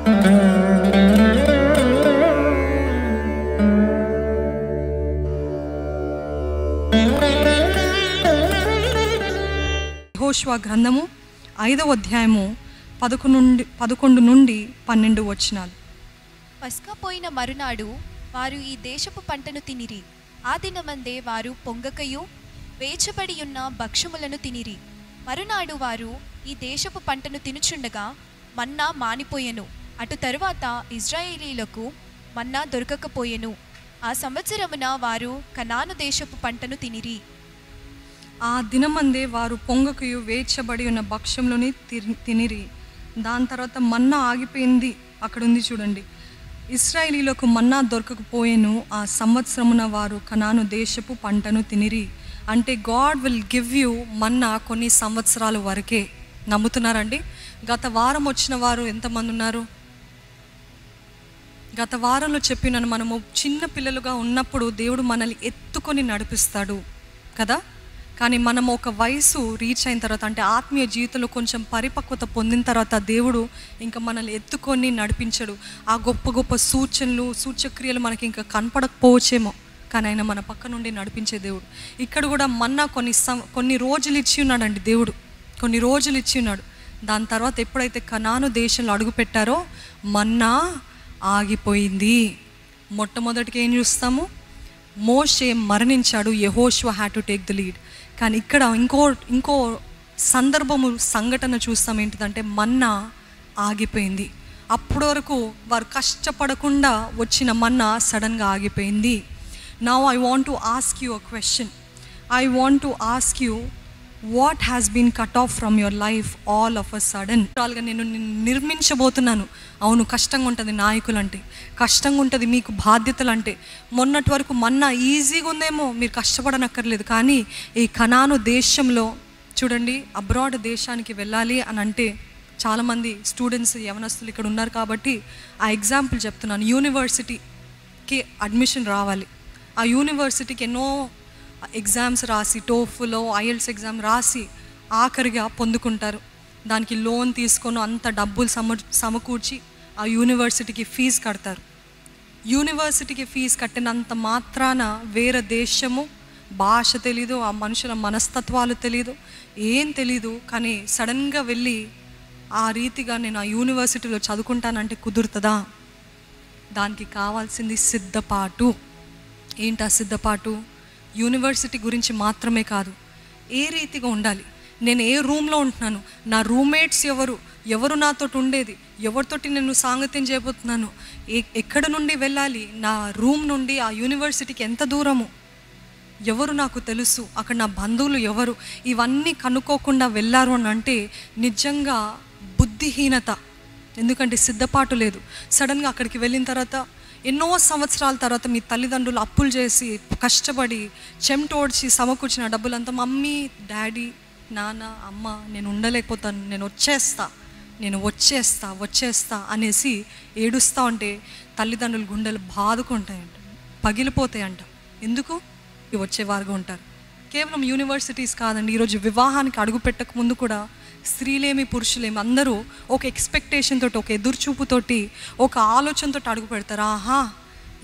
యెహోషువ గ్రంథము 5వ అధ్యాయము 11 నుండి 12 వచనాలు. పస్కా పోయిన మరునాడు వారు ఈ దేశపు పంటను తినిరి. ఆ దినమందే వారు పొంగకయు వేచబడి ఉన్న భక్ష్యములను తినిరి. మరునాడు వారు ఈ దేశపు పంటను తినుచుండగా మన్నా మానిపోయెను. అటు తరువాత ఇశ్రాయేలీయులకు మన్నా దొరకకపోయెను. ఆ సంవత్సరమున వారు కనాను దేశపు పంటను తినిరి. ఆ దినమందే వారు పొంగకయు వేచబడి ఉన్న భక్ష్యములని తినిరి. దాని తర్వాత మన్నా ఆగిపోయింది. అక్కడ ఉంది చూడండి, ఇశ్రాయేలీయులకు మన్నా దొరకకపోయేను. ఆ సంవత్సరమున వారు కనాను దేశపు పంటను తినిరి. అంటే గాడ్ విల్ గివ్ యూ మన్నా కొన్ని సంవత్సరాల వరకే. నమ్ముతున్నారండి? గత వారం వచ్చిన వారు ఎంతమంది ఉన్నారు? గత వారంలో చెప్పినాను, మనము చిన్న పిల్లలుగా ఉన్నప్పుడు దేవుడు మనల్ని ఎత్తుకొని నడిపిస్తాడు కదా. కానీ మనం ఒక వయసు రీచ్ అయిన తర్వాత, అంటే ఆత్మీయ జీవితంలో కొంచెం పరిపక్వత పొందిన తర్వాత దేవుడు ఇంకా మనల్ని ఎత్తుకొని నడిపించడు. ఆ గొప్ప గొప్ప సూచనలు సూచక్రియలు మనకి ఇంకా కనపడకపోవచ్చేమో, కానీ ఆయన మన పక్క నుండి నడిపించే దేవుడు. ఇక్కడ కూడా మన్నా కొన్ని రోజులు ఇచ్చి ఉన్నాడండి దేవుడు, కొన్ని రోజులు ఇచ్చి ఉన్నాడు. దాని తర్వాత ఎప్పుడైతే కనాను దేశంలో అడుగు పెట్టారో మన్నా ఆగిపోయింది. మొట్టమొదటికి ఏం చూస్తాము? మోషే మరణించాడు, యెహోషువ had to take the lead. కానీ ఇక్కడ ఇంకో సంఘటన చూస్తాం. ఏంటిదంటే మన్నా ఆగిపోయింది. అప్పటి వరకు వారు కష్టపడకుండా వచ్చిన మన్నా సడన్గా ఆగిపోయింది. Now I want to ask you a question. I want to ask you, what has been cut off from your life all of a sudden? నేను నిర్మించబోతున్నాను. అవును, కష్టంగా ఉంటుంది నాయకులు అంటే, కష్టంగా ఉంటుంది మీకు బాధ్యతలు అంటే. మొన్నటి వరకు మన్నా ఈజీగా ఉందేమో, మీరు కష్టపడనక్కర్లేదు. కానీ ఈ కనాను దేశంలో చూడండి, అబ్రాడ్ దేశానికి వెళ్ళాలి అని అంటే చాలామంది స్టూడెంట్స్ యవనస్తులు ఇక్కడ ఉన్నారు కాబట్టి ఆ ఎగ్జాంపుల్ చెప్తున్నాను. యూనివర్సిటీకి అడ్మిషన్ రావాలి. ఆ యూనివర్సిటీకి ఎన్నో ఎగ్జామ్స్ రాసి, టోఫ్లో ఐఎల్స్ ఎగ్జామ్ రాసి ఆఖరిగా పొందుకుంటారు. దానికి లోన్ తీసుకొని అంత డబ్బులు సమకూర్చి ఆ యూనివర్సిటీకి ఫీజు కడతారు. యూనివర్సిటీకి ఫీజు కట్టినంత మాత్రాన వేరే దేశము, భాష తెలీదు, ఆ మనుషుల మనస్తత్వాలు తెలీదు, ఏం తెలీదు. కానీ సడన్గా వెళ్ళి ఆ రీతిగా నేను ఆ యూనివర్సిటీలో చదువుకుంటానంటే కుదురుతుందా? దానికి కావాల్సింది సిద్ధపాటు. ఏంటి ఆ సిద్ధపాటు? యూనివర్సిటీ గురించి మాత్రమే కాదు, ఏ రీతిగా ఉండాలి, నేను ఏ రూమ్లో ఉంటున్నాను, నా రూమ్మేట్స్ ఎవరు నాతో ఉండేది, ఎవరితోటి నేను సాంగత్యం చేయబోతున్నాను, ఎక్కడ నుండి వెళ్ళాలి, నా రూమ్ నుండి ఆ యూనివర్సిటీకి ఎంత దూరము, ఎవరు నాకు తెలుసు, అక్కడ నా బంధువులు ఎవరు, ఇవన్నీ కనుక్కోకుండా వెళ్ళారు అని అంటే నిజంగా బుద్ధిహీనత. ఎందుకంటే సిద్ధపాటు లేదు. సడన్గా అక్కడికి వెళ్ళిన తర్వాత ఎన్నో సంవత్సరాల తర్వాత మీ తల్లిదండ్రులు అప్పులు చేసి కష్టపడి చెమటోడ్చి సమకూర్చిన డబ్బులంతా మమ్మీ, డాడీ, నాన్న, అమ్మ నేను ఉండలేకపోతాను, నేను వచ్చేస్తా అనేసి ఏడుస్తూ ఉంటే తల్లిదండ్రుల గుండెలు బాదుకుంటాయంట, పగిలిపోతాయంట. ఎందుకు? వచ్చేవారుగా ఉంటారు. కేవలం యూనివర్సిటీస్ కాదండి, ఈరోజు వివాహానికి అడుగు పెట్టక ముందు కూడా స్త్రీలేమి పురుషులేమి అందరూ ఒక ఎక్స్పెక్టేషన్ తోటి, ఒక ఎదురుచూపుతోటి, ఒక ఆలోచనతో అడుగు పెడతారు. ఆహా,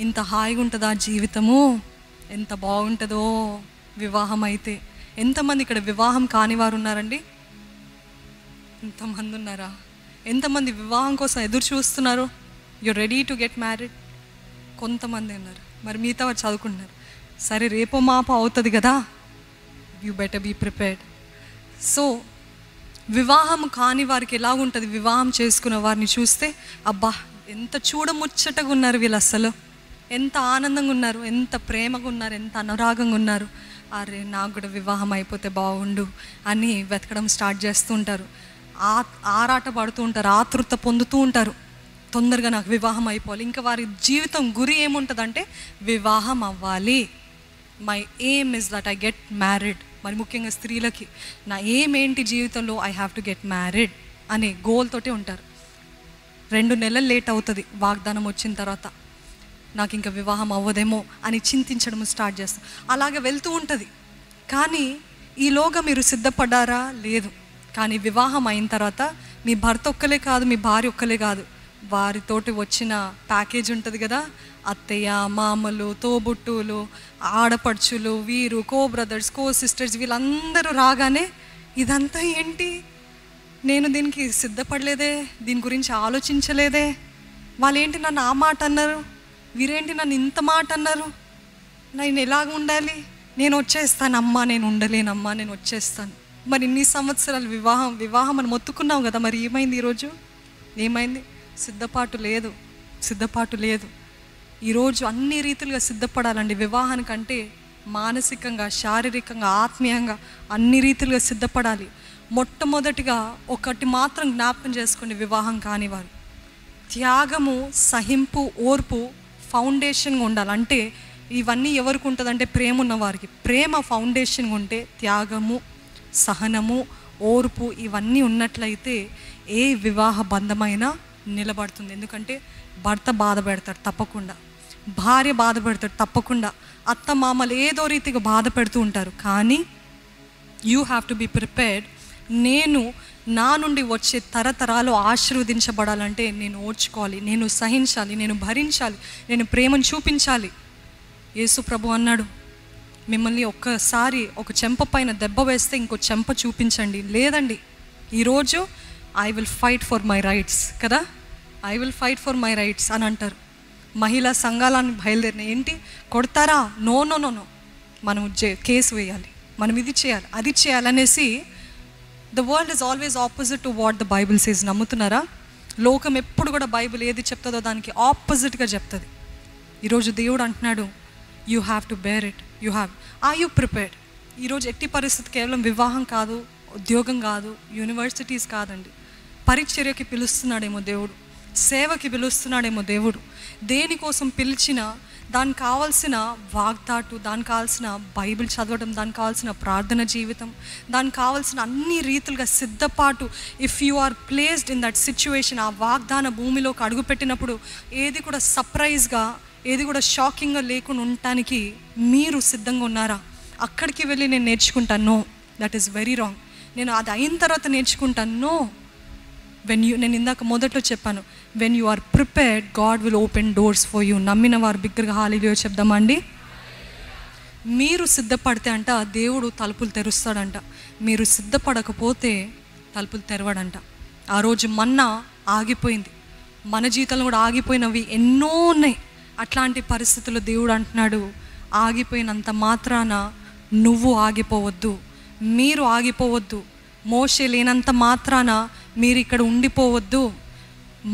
ఇంత హాయిగా ఉంటుందా జీవితము, ఎంత బాగుంటుందో వివాహం అయితే. ఎంతమంది ఇక్కడ వివాహం కాని వారు ఉన్నారండి? ఎంతమంది ఉన్నారా? ఎంతమంది వివాహం కోసం ఎదురు చూస్తున్నారు? You ready to get married? కొంతమంది ఉన్నారు. మరి మిగతా వారు చదువుకుంటున్నారు. సరే రేపో మాపో అవుతుంది కదా, you better be prepared. So వివాహం కాని వారికి ఎలాగుంటుంది? వివాహం చేసుకున్న వారిని చూస్తే అబ్బా ఎంత చూడముచ్చటగా ఉన్నారు వీళ్ళు, అసలు ఎంత ఆనందంగా ఉన్నారు, ఎంత ప్రేమగా ఉన్నారు, ఎంత అనురాగంగా ఉన్నారు. అరే నాకు కూడా వివాహం అయిపోతే బాగుండు అని వెతకడం స్టార్ట్ చేస్తూ ఉంటారు. ఆరాట పడుతూ ఉంటారు, ఆతృత పొందుతూ ఉంటారు, తొందరగా నాకు వివాహం అయిపోవాలి. ఇంకా వారి జీవితం గురి ఏముంటుందంటే వివాహం అవ్వాలి. My aim is that I get married. మరి ముఖ్యంగా స్త్రీలకి నా ఎయిమ్ ఏంటి జీవితంలో? I have to get married అనే గోల్ తోటే ఉంటారు. 2 నెలలు లేట్ అవుతుంది వాగ్దానం వచ్చిన తర్వాత, నాకు ఇంకా వివాహం అవ్వదేమో అని చింతించడం స్టార్ట్ చేస్తారు. అలాగే వెళ్తూ ఉంటుంది. కానీ ఈలోగా మీరు సిద్ధపడ్డారా? లేదు. కానీ వివాహం అయిన తర్వాత మీ భర్త ఒక్కలే కాదు, మీ భార్య ఒక్కలే కాదు, వారితోటి వచ్చిన ప్యాకేజ్ ఉంటుంది కదా, అత్తయ్య, మామలు, తోబుట్టువులు, ఆడపడుచులు, వీరు కో బ్రదర్స్, కో సిస్టర్స్, వీళ్ళందరూ రాగానే ఇదంతా ఏంటి, నేను దీనికి సిద్ధపడలేదే, దీని గురించి ఆలోచించలేదే, వాళ్ళేంటి నన్ను ఆ మాట అన్నారు, వీరేంటి నన్ను ఇంత మాట అన్నారు, నేను ఎలాగ ఉండాలి, నేను వచ్చేస్తాను అమ్మా, నేను ఉండలేనమ్మా, నేను వచ్చేస్తాను. మరి ఇన్ని సంవత్సరాలు వివాహం అని మొత్తుకున్నావు కదా, మరి ఏమైంది ఈరోజు? ఏమైంది? సిద్ధపాటు లేదు. ఈరోజు అన్ని రీతిలుగా సిద్ధపడాలండి వివాహానికంటే. మానసికంగా, శారీరకంగా, ఆత్మీయంగా అన్ని రీతిలుగా సిద్ధపడాలి. మొట్టమొదటిగా ఒకటి మాత్రం జ్ఞాపకం చేసుకోండి, వివాహం కానివారు త్యాగము, సహింపు, ఓర్పు ఫౌండేషన్గా ఉండాలి. అంటే ఇవన్నీ ఎవరికి ఉంటుంది అంటే ప్రేమ ఉన్న వారికి. ప్రేమ ఫౌండేషన్గా ఉంటే త్యాగము, సహనము, ఓర్పు ఇవన్నీ ఉన్నట్లయితే ఏ వివాహ బంధమైనా నిలబడుతుంది. ఎందుకంటే భర్త బాధ పెడతాడు తప్పకుండా, భార్య బాధ పెడతాడు తప్పకుండా, అత్త మామలు ఏదో రీతిగా బాధ పెడుతూ ఉంటారు. కానీ you have to be prepared. నేను నా నుండి వచ్చే తరతరాలు ఆశీర్వదించబడాలంటే నేను ఓర్చుకోవాలి, నేను సహించాలి, నేను భరించాలి, నేను ప్రేమను చూపించాలి. యేసు ప్రభు అన్నాడు, మిమ్మల్ని ఒక్కసారి ఒక చెంప పైన దెబ్బ వేస్తే ఇంకో చెంప చూపించండి. లేదండి, ఈరోజు I will fight for my rights కదా, I will fight for my rights అని అంటారు. మహిళా సంఘాలను బయలుదేరిన ఏంటి కొడతారా? నో, మనం కేసు వేయాలి, మనం ఇది చేయాలి, అది చేయాలనేసి. The world is always opposite to what the Bible says. నమ్ముతున్నారా? లోకం ఎప్పుడు కూడా బైబిల్ ఏది చెప్తుందో దానికి ఆపోజిట్గా చెప్తుంది. ఈరోజు దేవుడు అంటున్నాడు, you have to bear it. Are you prepared? ఈరోజు ఎట్టి పరిస్థితి కేవలం వివాహం కాదు, ఉద్యోగం కాదు, యూనివర్సిటీస్ కాదండి. పరిచర్యకి పిలుస్తున్నాడేమో దేవుడు, సేవకి పిలుస్తున్నాడేమో దేవుడు. దేనికోసం పిలిచినా దానికి కావాల్సిన వాగ్దాటు, దానికి కావాల్సిన బైబిల్ చదవడం, దానికి కావాల్సిన ప్రార్థన జీవితం, దానికి కావాల్సిన అన్ని రీతులుగా సిద్ధపాటు. If you are placed in that situation, ఆ వాగ్దాన భూమిలోకి అడుగుపెట్టినప్పుడు ఏది కూడా సర్ప్రైజ్గా, ఏది కూడా షాకింగ్గా లేకుండా ఉండటానికి మీరు సిద్ధంగా ఉన్నారా? అక్కడికి వెళ్ళి నేను నేర్చుకుంటాను, no, that is very wrong. నేను అది అయిన తర్వాత నేర్చుకుంటాను, నో. నేను ఇందాక మొదట్లో చెప్పాను, when you are prepared, God will open doors for you. నమ్మిన వారు బిగ్గరగా హల్లెలూయా చెప్దామండి. మీరు సిద్ధపడితే అంట దేవుడు తలుపులు తెరుస్తాడంట. మీరు సిద్ధపడకపోతే తలుపులు తెరవడంట. ఆ రోజు మన్నా ఆగిపోయింది, మన జీవితంలో కూడా ఆగిపోయినవి ఎన్నో ఉన్నాయి. అట్లాంటి పరిస్థితుల్లో దేవుడు అంటున్నాడు, ఆగిపోయినంత మాత్రాన నువ్వు ఆగిపోవద్దు, మీరు ఆగిపోవద్దు. మోషే లేనంత మాత్రాన మీరు ఇక్కడ ఉండిపోవద్దు.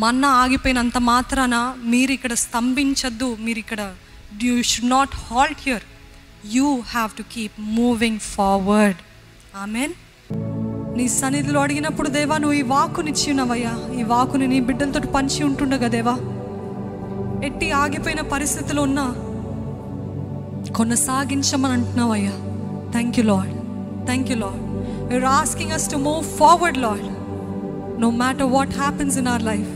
మన్నా ఆగిపోయినంత మాత్రాన మీరు ఇక్కడ స్తంభించద్దు. మీరు ఇక్కడ you should not halt here. You have to keep moving forward. Amen. నీ సన్నిధిలో అడిగినప్పుడు, దేవా నువ్వు ఈ వాక్కునిచ్చి ఉన్నావయ్యా, ఈ వాక్కుని నీ బిడ్డలతో పంచి ఉంటుండగా దేవా, ఎట్టి ఆగిపోయిన పరిస్థితిలో ఉన్నా కొనసాగించమని అంటున్నావయ్యా. Thank you Lord, thank you Lord. You're asking us to move forward, Lord, no matter what happens in our life.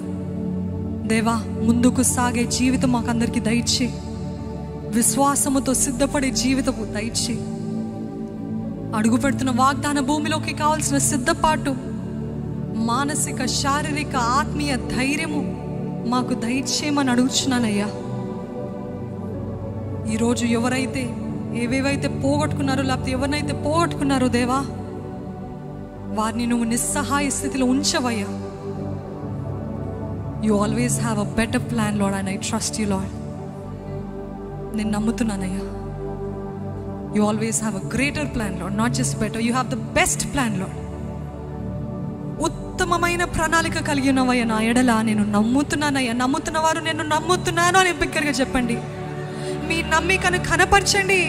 దేవా, ముందుకు సాగే జీవితం మాకు అందరికీ దయచేయి. విశ్వాసముతో సిద్ధపడే జీవితము దయచేయి. అడుగు పెడుతున్న వాగ్దాన భూమిలోకి కావాల్సిన సిద్ధపాటు, మానసిక, శారీరక, ఆత్మీయ ధైర్యము మాకు దయచేయమని అడుగుచున్నానయ్యా. ఈరోజు ఎవరైతే ఏవేవైతే పోగొట్టుకున్నారో, లేకపోతే ఎవరినైతే పోగొట్టుకున్నారో దేవా, వారిని నువ్వు నిస్సహాయ స్థితిలో ఉంచవయ్యా. You always have a better plan Lord, and I trust you Lord. నేను నమ్ముతున్నానయ్యా. You always have a greater plan Lord, not just better, you have the best plan Lord. ఉత్తమమైన ప్రణాళిక కలిగి ఉన్నవయ్యా నా ఎడల. నేను నమ్ముతున్నానయ్యా. నమ్ముతున్న వారు నేను నమ్ముతున్నాను అని బిగ్గరగా చెప్పండి. మీ నమ్మికను కనపరచండి.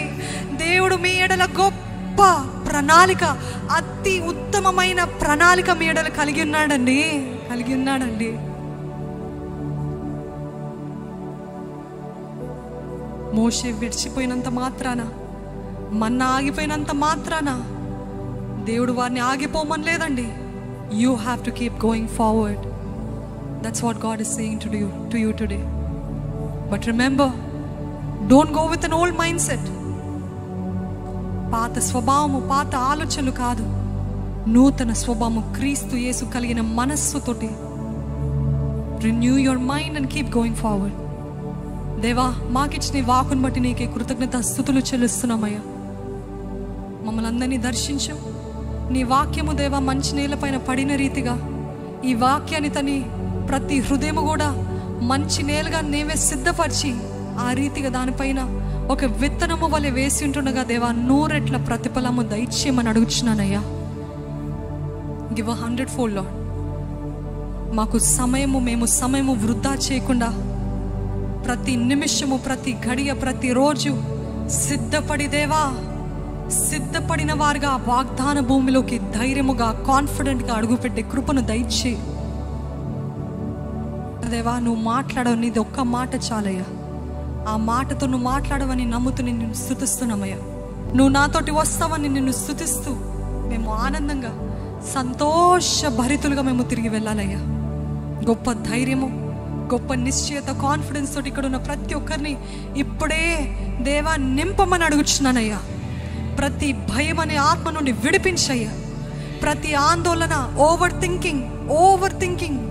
దేవుడు మీ ఎడల గొప్ప ప్రణాళిక, అతి ఉత్తమమైన ప్రణాళిక మీ ఎడల కలిగి ఉన్నాడండి, కలిగి ఉన్నాడండి. మోషే విడిచిపోయినంత మాత్రాన, మన్నా ఆగిపోయినంత మాత్రాన దేవుడు వారిని ఆగిపోమని లేదండి. You have to keep going forward. That's what God is saying to you today. But remember, don't go with an old mindset. పాత స్వభావము, పాత ఆలోచనలు కాదు, నూతన స్వభావము, క్రీస్తు యేసు కలిగిన మనస్సుతోటి Renew your mind and keep going forward. దేవా, మాకిచ్చిన వాకును బట్టి నీకే కృతజ్ఞత స్తుతులు చెల్లిస్తున్నామయ్యా. మమ్మల్ని అందరినీ దర్శించు. నీ వాక్యము దేవా మంచి నేలపైన పడిన రీతిగా ఈ వాక్యాన్ని తని ప్రతి హృదయము కూడా మంచి నేలుగా నీవే సిద్ధపరిచి ఆ రీతిగా దానిపైన ఒక విత్తనము వలె వేసి ఉంటుండగా దేవా 100 రెట్ల ప్రతిఫలము దయచేయమని అడుగుచున్నానయ్యా. Give 100-fold lord. మాకు మేము సమయము వృధా చేయకుండా ప్రతి నిమిషము, ప్రతి గడియ, ప్రతిరోజు సిద్ధపడి దేవా, సిద్ధపడిన వారుగా వాగ్దాన భూమిలోకి ధైర్యముగా, కాన్ఫిడెంట్గా అడుగుపెట్టే కృపను దయచే దేవా. నువ్వు మాట్లాడవు, నీది ఒక్క మాట చాలయ్యా. ఆ మాటతో నువ్వు మాట్లాడవని నమ్ముతూ నిన్ను స్తుతిస్తున్నామయ్యా. నువ్వు నాతోటి వస్తావని నిన్ను స్తుతిస్తూ మేము ఆనందంగా, సంతోషభరితులుగా మేము తిరిగి వెళ్ళాలయ్యా. గొప్ప ధైర్యము, గొప్ప నిశ్చయత, కాన్ఫిడెన్స్ తోటి ఇక్కడ ఉన్న ప్రతి ఒక్కరిని ఇప్పుడే దేవా నింపమని అడుగుచున్నానయ్యా. ప్రతి భయం అనే ఆత్మ నుండి విడిపించయ్యా. ప్రతి ఆందోళన, ఓవర్ థింకింగ్,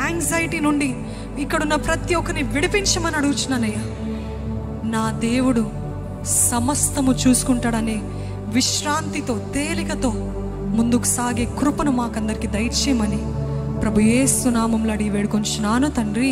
యాంగ్జైటీ నుండి ఇక్కడున్న ప్రతి ఒక్కరిని విడిపించమని అడుగుచున్నానయ్యా. నా దేవుడు సమస్తము చూసుకుంటాడనే విశ్రాంతితో, తేలికతో ముందుకు సాగే కృపను మాకందరికి దయచేయమని ప్రభు యేసు నామములో అడిగి వేడుకొంచున్నాను తండ్రి.